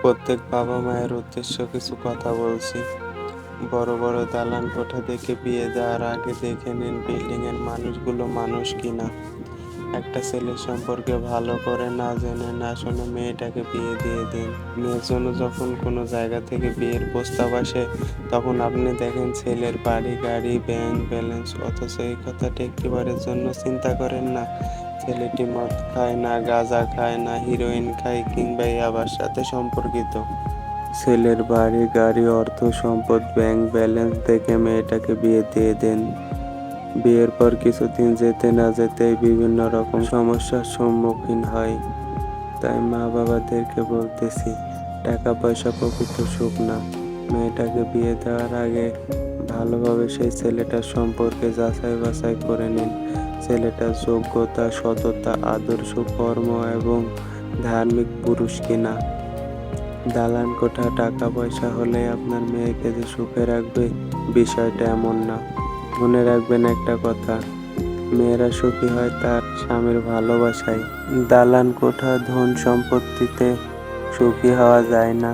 প্রত্যেক বাবা মায়ের উদ্দেশ্য কিছু কথা বলছি। বড় বড় দালান কোঠা দেখে বিয়ে দেওয়ার আগে দেখে নিন বিল্ডিং এর মানুষগুলো মানুষ কিনা। একটা ছেলের সম্পর্কে ভালো করে না জেনে না শুনে মেয়েটাকে বিয়ে দিয়ে দিন। মেয়ের জন্য যখন কোনো জায়গা থেকে বিয়ের প্রস্তাব আসে তখন আপনি দেখেন ছেলের বাড়ি গাড়ি ব্যাংক ব্যালেন্স, অথচ এই কথাটা একটিবারের জন্য চিন্তা করেন না ছেলেটি মদ খায় না, গাঁজা খায় না, হিরোইন খায় কিংবা ইয়াবার সাথে সম্পর্কিত। ছেলের বাড়ি গাড়ি অর্থ সম্পদ ব্যাংক ব্যালেন্স দেখে মেয়েটাকে বিয়ে দিয়ে দেন। বিয়ের পর কিছুদিন যেতে না যেতেই বিভিন্ন রকম সমস্যার সম্মুখীন হয়। তাই মা বাবাদেরকে বলতেছি, টাকা পয়সা প্রকৃত সুখ না। মেয়েটাকে বিয়ে দেওয়ার আগে ভালোভাবে সেই ছেলেটার সম্পর্কে যাচাই বাছাই করে নিন। ছেলেটার যোগ্যতা, সততা, আদর্শ, কর্ম এবং ধার্মিক পুরুষ কিনা। দালান কোঠা টাকা পয়সা হলে আপনার মেয়েকে যে সুখে রাখবে বিষয়টা এমন না। মনে রাখবেন একটা কথা, মেয়েরা সুখী হয় তার স্বামীর ভালোবাসায়। দালান কোঠা ধন সম্পত্তিতে সুখী হওয়া যায় না।